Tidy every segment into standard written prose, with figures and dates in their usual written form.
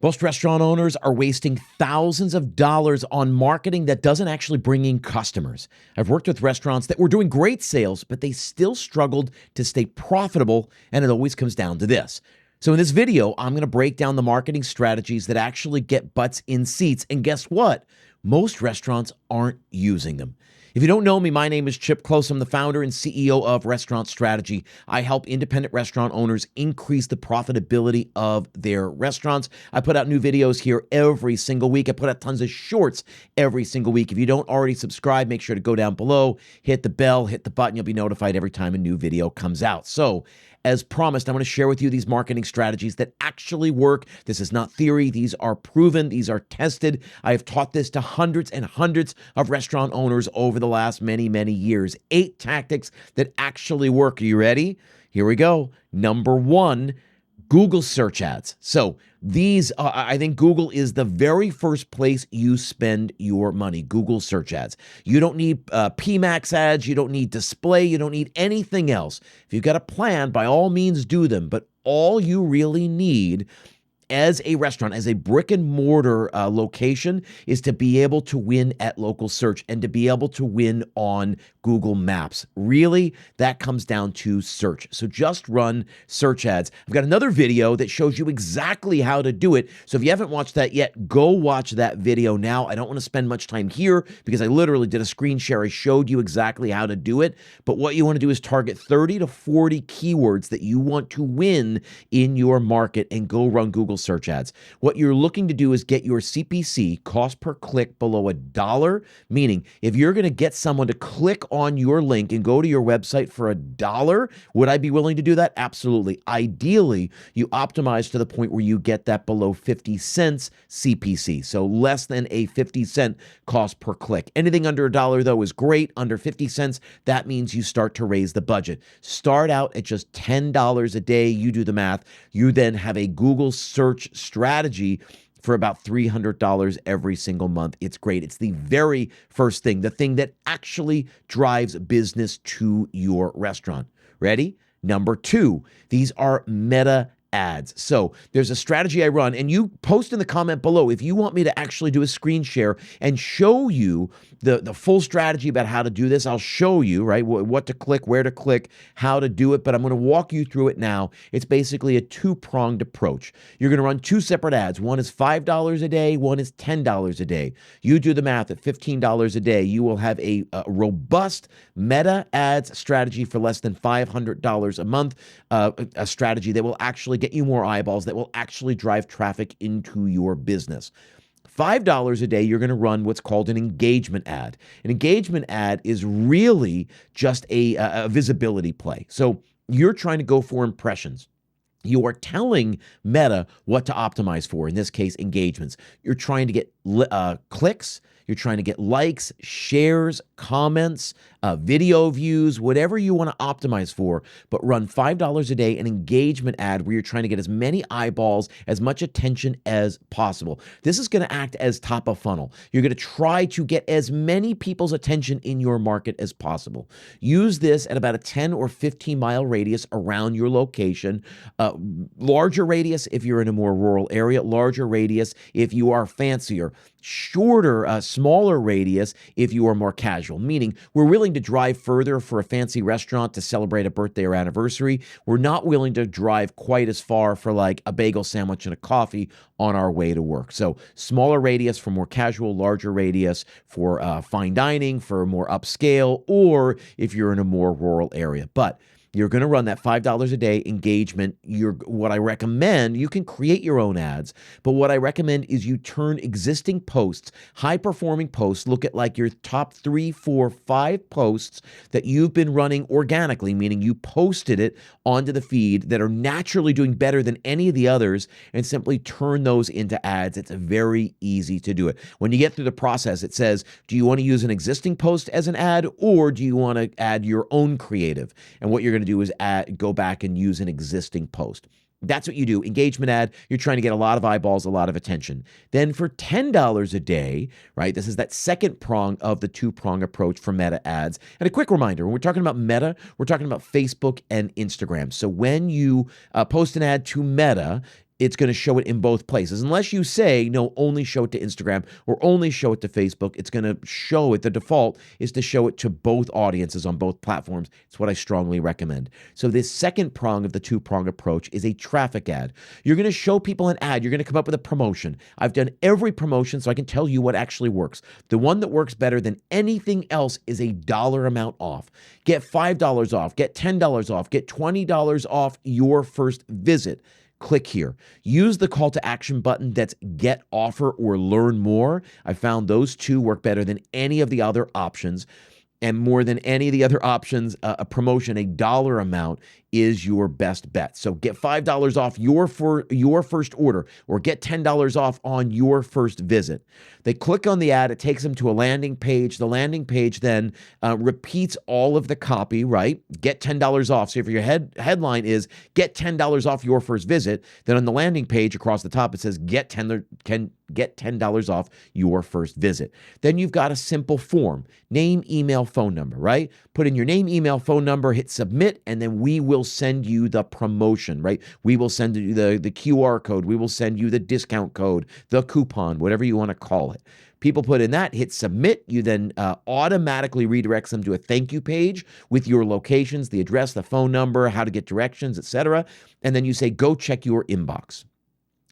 Most restaurant owners are wasting thousands of dollars on marketing that doesn't actually bring in customers. I've worked with restaurants that were doing great sales, but they still struggled to stay profitable, and it always comes down to this. So in this video, I'm going to break down the marketing strategies that actually get butts in seats, and guess what? Most restaurants aren't using them. If you don't know me, my name is Chip Close. I'm the founder and CEO of Restaurant Strategy. I help independent restaurant owners increase the profitability of their restaurants. I put out new videos here every single week. I put out tons of shorts every single week. If you don't already subscribe, make sure to go down below, hit the bell, hit the button. You'll be notified every time a new video comes out. So, as promised, I'm going to share with you these marketing strategies that actually work. This is not theory. These are proven. These are tested. I have taught this to hundreds and hundreds of restaurant owners over the last many, many years. 8 tactics that actually work. Are you ready? Here we go. Number 1, Google search ads. So these, I think Google is the very first place you spend your money, Google search ads. You don't need PMAX ads. You don't need display. You don't need anything else. If you've got a plan, by all means do them. But all you really need as a restaurant, as a brick and mortar location, is to be able to win at local search and to be able to win on Google Maps. Really, that comes down to search. So just run search ads. I've got another video that shows you exactly how to do it. So if you haven't watched that yet, go watch that video now. I don't want to spend much time here because I literally did a screen share. I showed you exactly how to do it. But what you want to do is target 30 to 40 keywords that you want to win in your market and go run Google search ads. What you're looking to do is get your CPC, cost per click, below $1, meaning if you're going to get someone to click on your link and go to your website for $1, would I be willing to do that? Absolutely. Ideally, you optimize to the point where you get that below 50 cents CPC, so less than a 50-cent cost per click. Anything under $1, though, is great. Under 50 cents, that means you start to raise the budget. Start out at just $10 a day. You do the math. You then have a Google search strategy for about $300 every single month. It's great. It's the very first thing, the thing that actually drives business to your restaurant. Ready? Number 2, these are meta ads. So there's a strategy I run, and you post in the comment below if you want me to actually do a screen share and show you the full strategy about how to do this. I'll show you, right, what to click, where to click, how to do it, but I'm going to walk you through it now. It's basically a 2-pronged approach. You're going to run 2 separate ads. One is $5 a day, one is $10 a day. You do the math. At $15 a day, you will have a robust meta ads strategy for less than $500 a month, a strategy that will actually get you more eyeballs, that will actually drive traffic into your business. $5 a day, you're going to run what's called an engagement ad. An engagement ad is really just a visibility play. So you're trying to go for impressions. You are telling Meta what to optimize for, in this case, engagements. You're trying to get clicks. You're trying to get likes, shares, comments, video views, whatever you want to optimize for, but run $5 a day an engagement ad where you're trying to get as many eyeballs, as much attention as possible. This is going to act as top of funnel. You're going to try to get as many people's attention in your market as possible. Use this at about a 10 or 15 mile radius around your location. Larger radius if you're in a more rural area, larger radius if you are fancier, shorter, smaller radius if you are more casual, meaning we're willing to drive further for a fancy restaurant to celebrate a birthday or anniversary. We're not willing to drive quite as far for like a bagel sandwich and a coffee on our way to work. So smaller radius for more casual, larger radius for fine dining, for more upscale, or if you're in a more rural area. But you're going to run that $5 a day engagement. What I recommend, you can create your own ads, but what I recommend is you turn existing posts, high-performing posts, look at like your top 3, 4, 5 posts that you've been running organically, meaning you posted it onto the feed that are naturally doing better than any of the others, and simply turn those into ads. It's very easy to do it. When you get through the process, it says, do you want to use an existing post as an ad, or do you want to add your own creative? And what you're going to do is go back and use an existing post. That's what you do. Engagement ad, you're trying to get a lot of eyeballs, a lot of attention. Then for $10 a day, right, this is that second prong of the 2-prong approach for meta ads. And a quick reminder, when we're talking about meta, we're talking about Facebook and Instagram. So when you post an ad to Meta, it's going to show it in both places. Unless you say, no, only show it to Instagram or only show it to Facebook, it's going to show it. The default is to show it to both audiences on both platforms. It's what I strongly recommend. So this second prong of the two-prong approach is a traffic ad. You're going to show people an ad. You're going to come up with a promotion. I've done every promotion, so I can tell you what actually works. The one that works better than anything else is a dollar amount off. Get $5 off, get $10 off, get $20 off your first visit. Click here. Use the call to action button that's get offer or learn more. I found those two work better than any of the other options. And more than any of the other options, a promotion, a dollar amount is your best bet. So get $5 off your first order, or get $10 off on your first visit. They click on the ad. It takes them to a landing page. The landing page then repeats all of the copy, right? Get $10 off. So if your headline is get $10 off your first visit, then on the landing page across the top, it says get $10 off your first visit. Then you've got a simple form, name, email, phone number, right? Put in your name, email, phone number, hit submit, and then we will send you the promotion, right? We will send you the QR code. We will send you the discount code, the coupon, whatever you want to call it. People put in that, hit submit. You then automatically redirects them to a thank you page with your locations, the address, the phone number, how to get directions, etc. And then you say, go check your inbox.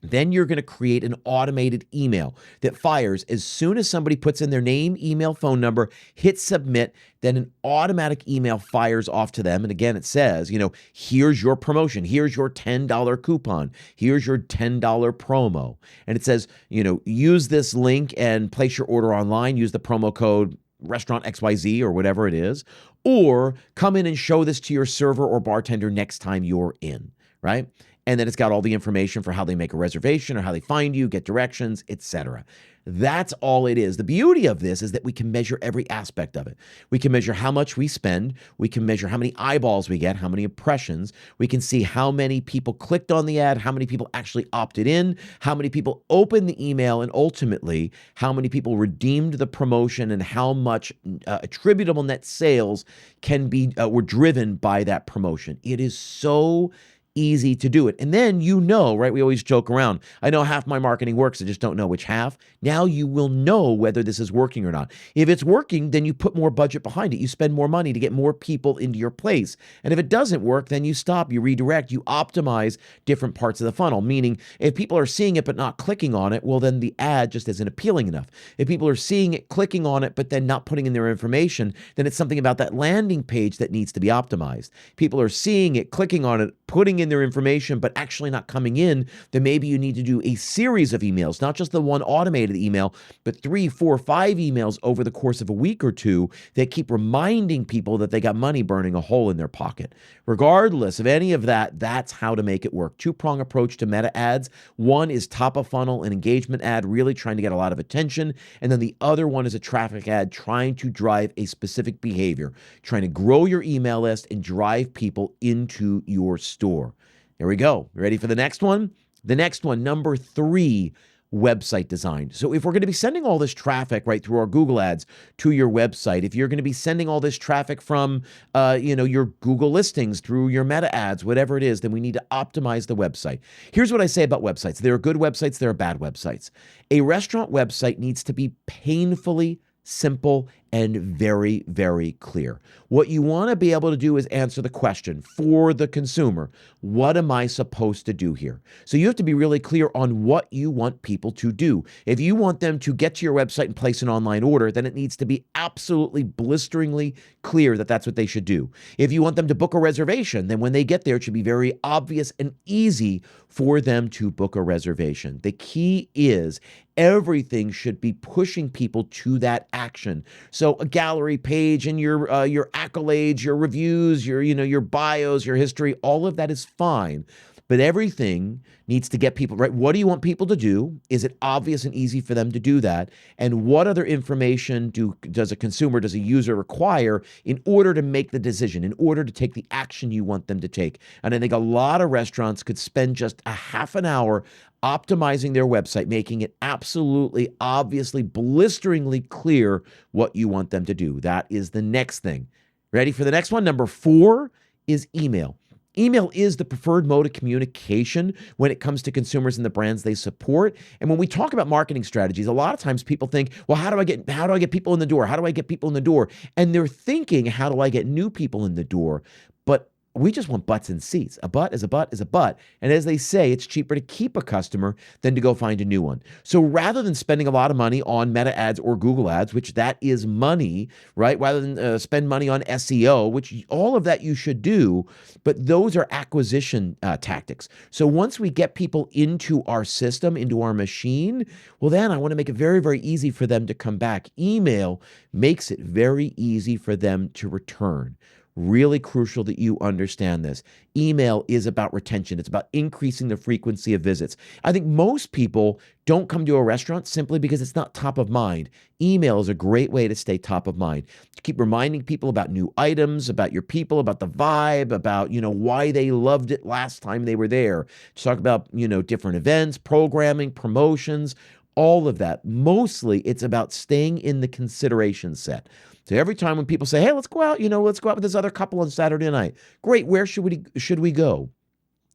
Then you're going to create an automated email that fires as soon as somebody puts in their name, email, phone number, hit submit, then an automatic email fires off to them. And again, it says, here's your promotion. Here's your $10 coupon. Here's your $10 promo. And it says, use this link and place your order online. Use the promo code restaurant XYZ or whatever it is, or come in and show this to your server or bartender next time you're in, right? And then it's got all the information for how they make a reservation or how they find you, get directions, etc. That's all it is. The beauty of this is that we can measure every aspect of it. We can measure how much we spend. We can measure how many eyeballs we get, how many impressions. We can see how many people clicked on the ad, how many people actually opted in, how many people opened the email, and ultimately how many people redeemed the promotion and how much attributable net sales were driven by that promotion. It is so easy to do it. And then right? We always joke around. I know half my marketing works. I just don't know which half. Now you will know whether this is working or not. If it's working, then you put more budget behind it. You spend more money to get more people into your place. And if it doesn't work, then you stop, you redirect, you optimize different parts of the funnel. Meaning if people are seeing it but not clicking on it, well, then the ad just isn't appealing enough. If people are seeing it, clicking on it, but then not putting in their information, then it's something about that landing page that needs to be optimized. People are seeing it, clicking on it, putting in their information, but actually not coming in, then maybe you need to do a series of emails, not just the one automated email, but 3, 4, 5 emails over the course of a week or two that keep reminding people that they got money burning a hole in their pocket. Regardless of any of that, that's how to make it work. Two-prong approach to meta ads. One is top of funnel, an engagement ad, really trying to get a lot of attention. And then the other one is a traffic ad trying to drive a specific behavior, trying to grow your email list and drive people into your store. There we go. Ready for the next one? The next one, number 3, website design. So if we're going to be sending all this traffic right through our Google ads to your website, if you're going to be sending all this traffic from your Google listings through your meta ads, whatever it is, then we need to optimize the website. Here's what I say about websites. There are good websites, there are bad websites. A restaurant website needs to be painfully simple and very, very clear. What you want to be able to do is answer the question for the consumer, what am I supposed to do here? So you have to be really clear on what you want people to do. If you want them to get to your website and place an online order, then it needs to be absolutely blisteringly clear that that's what they should do. If you want them to book a reservation, then when they get there, it should be very obvious and easy for them to book a reservation. The key is everything should be pushing people to that action. So a gallery page and your accolades, your reviews, your bios, your history, all of that is fine. But everything needs to get people, right? What do you want people to do? Is it obvious and easy for them to do that? And what other information does a user require in order to make the decision, in order to take the action you want them to take? And I think a lot of restaurants could spend just a half an hour optimizing their website, making it absolutely, obviously, blisteringly clear what you want them to do. That is the next thing. Ready for the next one? Number 4 is email. Email is the preferred mode of communication when it comes to consumers and the brands they support. And when we talk about marketing strategies, a lot of times people think, well, how do I get people in the door? How do I get people in the door? And they're thinking, how do I get new people in the door? But we just want butts in seats. A butt is a butt is a butt. And as they say, it's cheaper to keep a customer than to go find a new one. So rather than spending a lot of money on Meta ads or Google ads, which that is money, right? Rather than spend money on SEO, which all of that you should do, but those are acquisition tactics. So once we get people into our system, into our machine, well, then I want to make it very, very easy for them to come back. Email makes it very easy for them to return. Really crucial that you understand this. Email is about retention. It's about increasing the frequency of visits. I think most people don't come to a restaurant simply because it's not top of mind. Email is a great way to stay top of mind. To keep reminding people about new items, about your people, about the vibe, about, why they loved it last time they were there. To talk about, different events, programming, promotions, all of that. Mostly it's about staying in the consideration set. So every time when people say, hey, let's go out, let's go out with this other couple on Saturday night. Great, where should we go?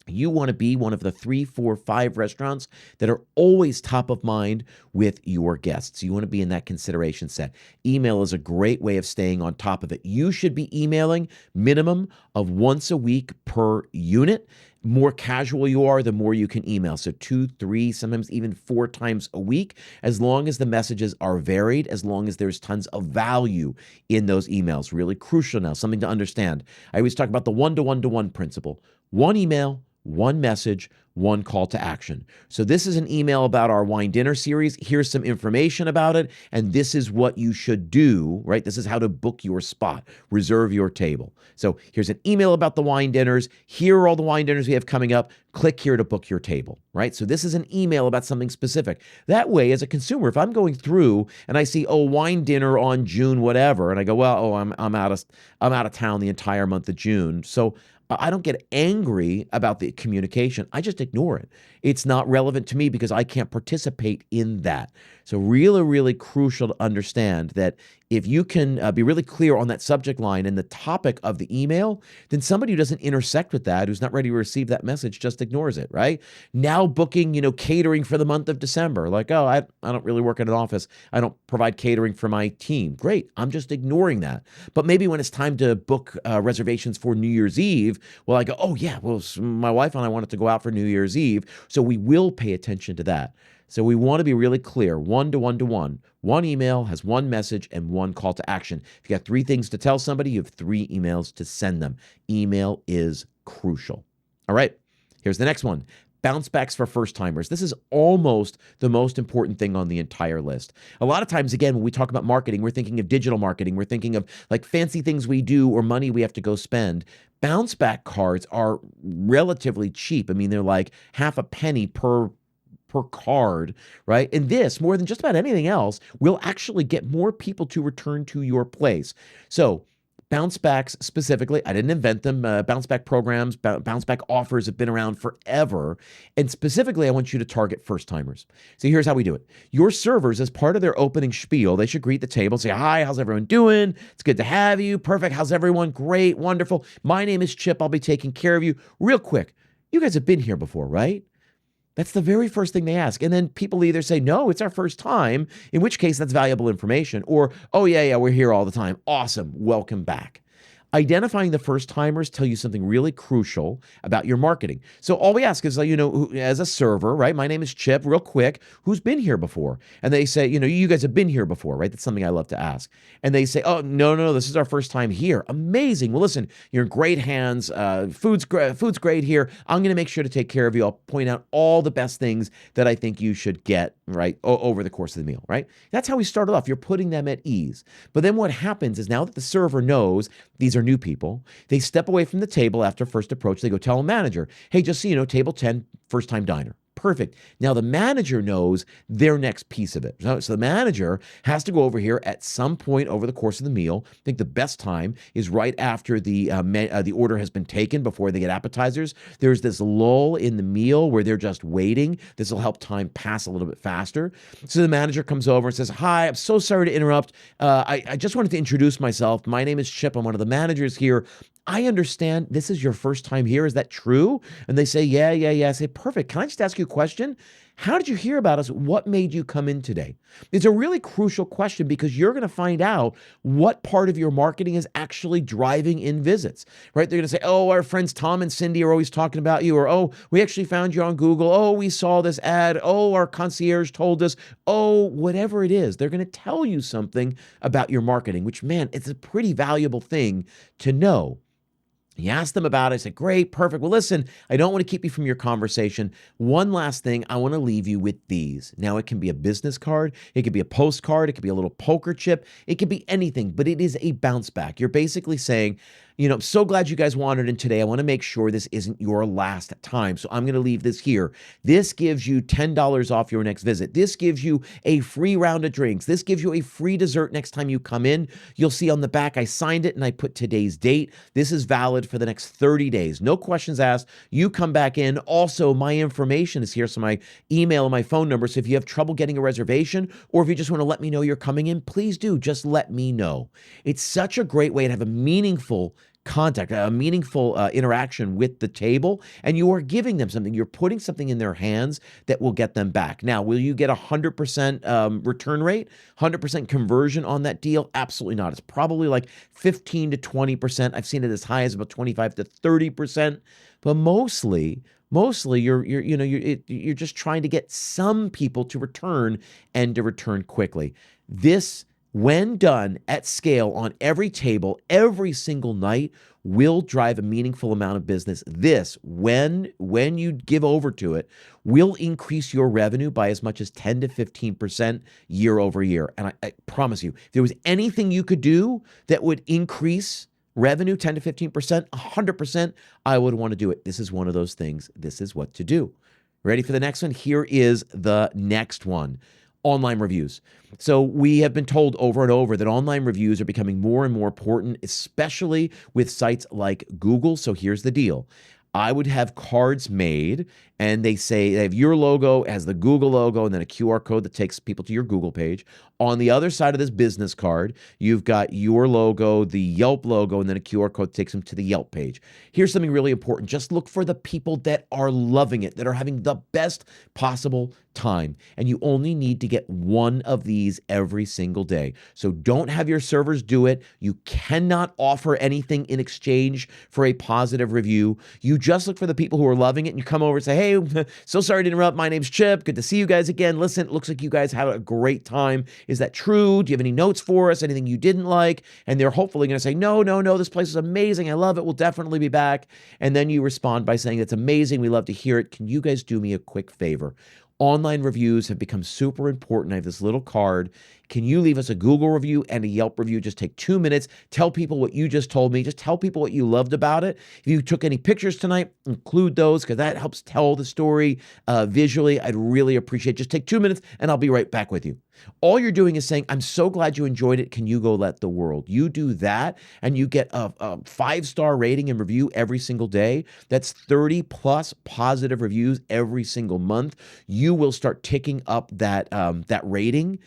You want to be one of the 3, 4, 5 restaurants that are always top of mind with your guests. You want to be in that consideration set. Email is a great way of staying on top of it. You should be emailing minimum of once a week per unit. More casual you are, the more you can email. So 2, 3, sometimes even 4 times a week, as long as the messages are varied, as long as there's tons of value in those emails. Really crucial now, something to understand. I always talk about the 1-to-1-to-1 principle. 1 email, 1 message, 1 call to action. So this is an email about our wine dinner series. Here's some information about it, and this is what you should do, right? This is how to book your spot, reserve your table. So here's an email about the wine dinners. Here are all the wine dinners we have coming up. Click here to book your table, right? So this is an email about something specific. That way, as a consumer, if I'm going through and I see, wine dinner on June whatever, and I go, well, I'm out of town the entire month of June. So I don't get angry about the communication. I just ignore it. It's not relevant to me because I can't participate in that. So really, really crucial to understand that if you can be really clear on that subject line and the topic of the email, then somebody who doesn't intersect with that, who's not ready to receive that message, just ignores it, right? Now booking, catering for the month of December. Like, I don't really work in an office. I don't provide catering for my team. Great. I'm just ignoring that. But maybe when it's time to book reservations for New Year's Eve, well, I go, oh yeah, well, my wife and I wanted to go out for New Year's Eve. So we will pay attention to that. So we want to be really clear, 1-to-1-to-1. 1 email has 1 message and 1 call to action. If you got 3 things to tell somebody, you have 3 emails to send them. Email is crucial. All right, here's the next one. Bounce backs for first timers. This is almost the most important thing on the entire list. A lot of times, again, when we talk about marketing, we're thinking of digital marketing. We're thinking of like fancy things we do or money we have to go spend. Bounce back cards are relatively cheap. I mean, they're like half a penny per card, right? And this, more than just about anything else, will actually get more people to return to your place. So bounce backs specifically, I didn't invent them. Bounce back programs, bounce back offers have been around forever. And specifically, I want you to target first timers. So here's how we do it. Your servers, as part of their opening spiel, they should greet the table, say, hi, how's everyone doing? It's good to have you. Perfect. How's everyone? Great. Wonderful. My name is Chip. I'll be taking care of you. Real quick. You guys have been here before, right? That's the very first thing they ask. And then people either say, no, it's our first time, in which case that's valuable information, or, oh, yeah, we're here all the time. Awesome. Welcome back. Identifying the first timers tell you something really crucial about your marketing. So all we ask is, as a server, right? My name is Chip, real quick, who's been here before? And they say, you guys have been here before, right? That's something I love to ask. And they say, oh, no, this is our first time here. Amazing. Well, listen, you're in great hands. Food's great here. I'm going to make sure to take care of you. I'll point out all the best things that I think you should get, right, over the course of the meal, right? That's how we started off. You're putting them at ease. But then what happens is now that the server knows these are new people, they step away from the table after first approach. They go tell a manager, hey, just so you know, table 10, first time diner. perfect. Now the manager knows their next piece of it. So the manager has to go over here at some point over the course of the meal. I think the best time is right after the order has been taken before they get appetizers. There's this lull in the meal where they're just waiting. This will help time pass a little bit faster. So the manager comes over and says, "Hi, I'm so sorry to interrupt. I just wanted to introduce myself. My name is Chip. I'm one of the managers here. I understand this is your first time here. Is that true?" And they say, yeah. I say, perfect. Can I just ask you a question? How did you hear about us? What made you come in today? It's a really crucial question because you're going to find out what part of your marketing is actually driving in visits, right? They're going to say, oh, our friends Tom and Cindy are always talking about you, or, oh, we actually found you on Google. Oh, we saw this ad. Oh, our concierge told us. Oh, whatever it is, they're going to tell you something about your marketing, which, man, it's a pretty valuable thing to know. You ask them about it. I said, great, perfect. Well, listen, I don't want to keep you from your conversation. One last thing, I want to leave you with these. Now, it can be a business card. It could be a postcard. It could be a little poker chip. It could be anything, but it is a bounce back. You're basically saying, I'm so glad you guys wanted in today. I want to make sure this isn't your last time. So I'm going to leave this here. This gives you $10 off your next visit. This gives you a free round of drinks. This gives you a free dessert next time you come in. You'll see on the back, I signed it and I put today's date. This is valid for the next 30 days. No questions asked. You come back in. Also, my information is here. So my email and my phone number. So if you have trouble getting a reservation, or if you just want to let me know you're coming in, please do. Just let me know. It's such a great way to have a meaningful contact, a meaningful interaction with the table, and you are giving them something. You're putting something in their hands that will get them back. Now, will you get 100% return rate, 100% conversion on that deal? Absolutely not. It's probably like 15 to 20%. I've seen it as high as about 25 to 30%, but mostly you're just trying to get some people to return and to return quickly. This, when done at scale on every table, every single night, will drive a meaningful amount of business. This, when you give over to it, will increase your revenue by as much as 10 to 15% year over year. And I promise you, if there was anything you could do that would increase revenue 10 to 15%, 100%, I would want to do it. This is one of those things. This is what to do. Ready for the next one? Here is the next one. Online reviews. So we have been told over and over that online reviews are becoming more and more important, especially with sites like Google. So here's the deal. I would have cards made, and they have your logo as the Google logo, and then a QR code that takes people to your Google page. On the other side of this business card, you've got your logo, the Yelp logo, and then a QR code that takes them to the Yelp page. Here's something really important. Just look for the people that are loving it, that are having the best possible time. And you only need to get one of these every single day. So don't have your servers do it. You cannot offer anything in exchange for a positive review. You just look for the people who are loving it, and you come over and say, hey, so sorry to interrupt. My name's Chip. Good to see you guys again. Listen, it looks like you guys had a great time. Is that true? Do you have any notes for us? Anything you didn't like? And they're hopefully going to say, no, this place is amazing. I love it. We'll definitely be back. And then you respond by saying, it's amazing. We love to hear it. Can you guys do me a quick favor? Online reviews have become super important. I have this little card. Can you leave us a Google review and a Yelp review? Just take 2 minutes. Tell people what you just told me. Just tell people what you loved about it. If you took any pictures tonight, include those because that helps tell the story visually. I'd really appreciate it. Just take 2 minutes and I'll be right back with you. All you're doing is saying, I'm so glad you enjoyed it. Can you go let the world? You do that and you get a 5-star rating and review every single day. That's 30 plus positive reviews every single month. You will start ticking up that rating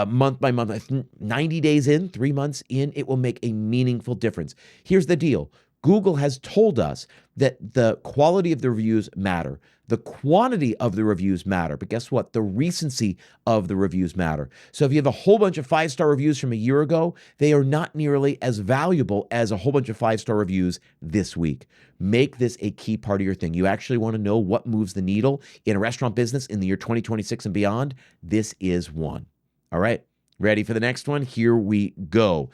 month by month. 90 days in, 3 months in, it will make a meaningful difference. Here's the deal. Google has told us that the quality of the reviews matter. The quantity of the reviews matter. But guess what? The recency of the reviews matter. So if you have a whole bunch of 5-star reviews from a year ago, they are not nearly as valuable as a whole bunch of 5-star reviews this week. Make this a key part of your thing. You actually want to know what moves the needle in a restaurant business in the year 2026 and beyond? This is one. All right, ready for the next one? Here we go.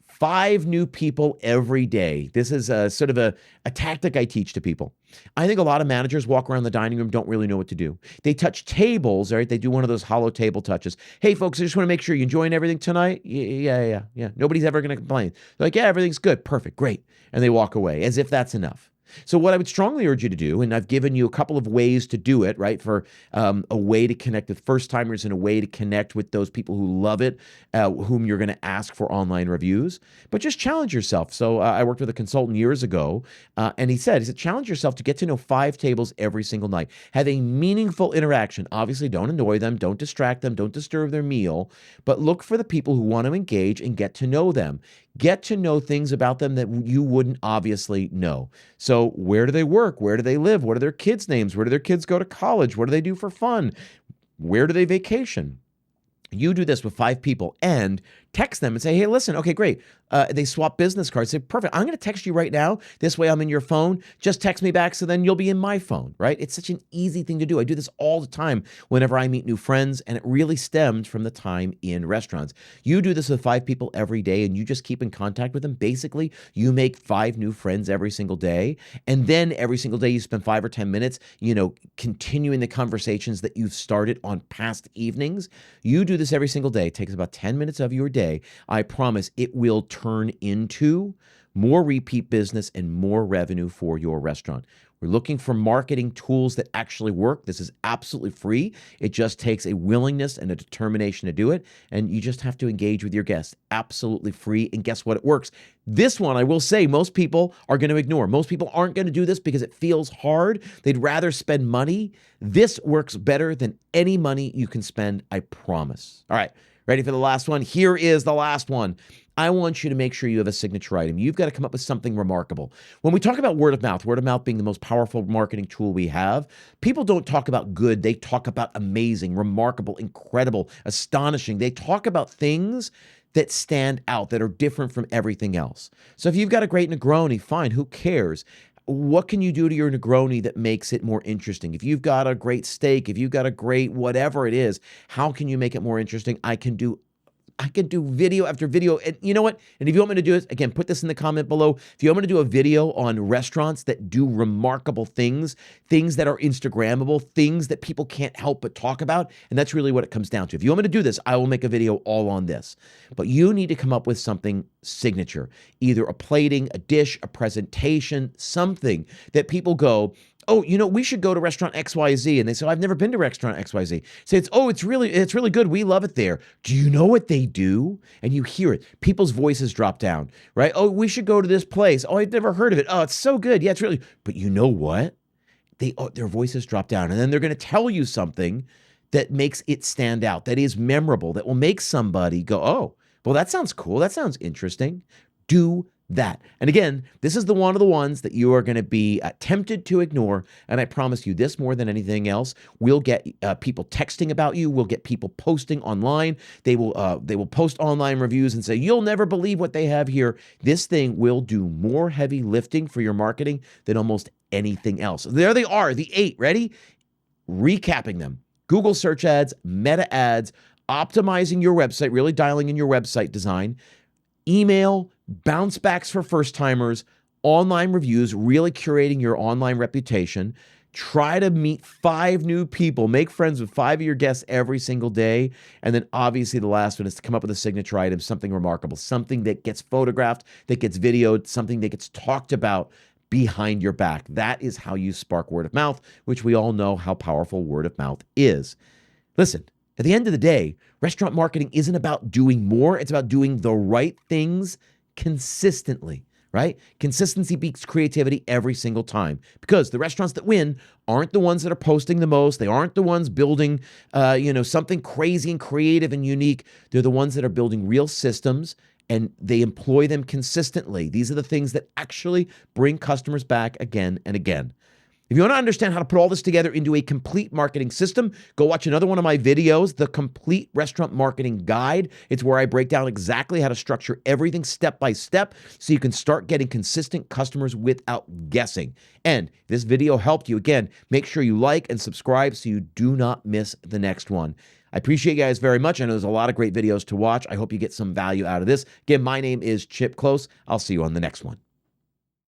5 new people every day. This is sort of a tactic I teach to people. I think a lot of managers walk around the dining room, don't really know what to do. They touch tables, all right? They do one of those hollow table touches. Hey, folks, I just want to make sure you're enjoying everything tonight. Yeah. Nobody's ever going to complain. They're like, yeah, everything's good. Perfect. Great. And they walk away as if that's enough. So what I would strongly urge you to do, and I've given you a couple of ways to do it, right? For a way to connect with first timers and a way to connect with those people who love it, whom you're going to ask for online reviews. But just challenge yourself. So I worked with a consultant years ago, and he said, challenge yourself to get to know 5 tables every single night. Have a meaningful interaction. Obviously, don't annoy them, don't distract them, don't disturb their meal, but look for the people who want to engage and get to know them. Get to know things about them that you wouldn't obviously know. So where do they work? Where do they live? What are their kids' names? Where do their kids go to college? What do they do for fun? Where do they vacation? You do this with 5 people and text them and say, hey, listen, okay, great. They swap business cards. Say, perfect. I'm going to text you right now. This way I'm in your phone. Just text me back so then you'll be in my phone, right? It's such an easy thing to do. I do this all the time whenever I meet new friends, and it really stemmed from the time in restaurants. You do this with 5 people every day and you just keep in contact with them. Basically, you make 5 new friends every single day. And then every single day you spend 5 or 10 minutes, continuing the conversations that you've started on past evenings. You do this every single day. It takes about 10 minutes of your day. I promise it will turn into more repeat business and more revenue for your restaurant. We're looking for marketing tools that actually work. This is absolutely free. It just takes a willingness and a determination to do it. And you just have to engage with your guests. Absolutely free. And guess what? It works. This one, I will say, most people are going to ignore. Most people aren't going to do this because it feels hard. They'd rather spend money. This works better than any money you can spend, I promise. All right. Ready for the last one? Here is the last one. I want you to make sure you have a signature item. You've got to come up with something remarkable. When we talk about word of mouth being the most powerful marketing tool we have, people don't talk about good. They talk about amazing, remarkable, incredible, astonishing. They talk about things that stand out, that are different from everything else. So if you've got a great Negroni, fine, who cares? What can you do to your Negroni that makes it more interesting? If you've got a great steak, if you've got a great whatever it is, how can you make it more interesting? I can do video after video. And you know what? And if you want me to do it, again, put this in the comment below. If you want me to do a video on restaurants that do remarkable things, things that are Instagrammable, things that people can't help but talk about, and that's really what it comes down to. If you want me to do this, I will make a video all on this. But you need to come up with something signature, either a plating, a dish, a presentation, something that people go, oh, we should go to restaurant XYZ. And they say, I've never been to restaurant XYZ. Say, it's really good. We love it there. Do you know what they do? And you hear it. People's voices drop down, right? Oh, we should go to this place. Oh, I've never heard of it. Oh, it's so good. Yeah, it's really, but you know what? Their voices drop down. And then they're going to tell you something that makes it stand out, that is memorable, that will make somebody go, oh, well, that sounds cool. That sounds interesting. Do that. And again, this is one of the ones that you are going to be tempted to ignore. And I promise you this more than anything else, we'll get people texting about you. We'll get people posting online. They will post online reviews and say, you'll never believe what they have here. This thing will do more heavy lifting for your marketing than almost anything else. There they are, the 8. Ready? Recapping them. Google search ads, meta ads, optimizing your website, really dialing in your website design, email, bounce backs for first timers, online reviews, really curating your online reputation. Try to meet 5 new people, make friends with 5 of your guests every single day. And then obviously the last one is to come up with a signature item, something remarkable, something that gets photographed, that gets videoed, something that gets talked about behind your back. That is how you spark word of mouth, which we all know how powerful word of mouth is. Listen, at the end of the day, restaurant marketing isn't about doing more. It's about doing the right things consistently, right? Consistency beats creativity every single time, because the restaurants that win aren't the ones that are posting the most. They aren't the ones building, something crazy and creative and unique. They're the ones that are building real systems, and they employ them consistently. These are the things that actually bring customers back again and again. If you want to understand how to put all this together into a complete marketing system, go watch another one of my videos, The Complete Restaurant Marketing Guide. It's where I break down exactly how to structure everything step by step so you can start getting consistent customers without guessing. And if this video helped you, again, make sure you like and subscribe so you do not miss the next one. I appreciate you guys very much. I know there's a lot of great videos to watch. I hope you get some value out of this. Again, my name is Chip Close. I'll see you on the next one.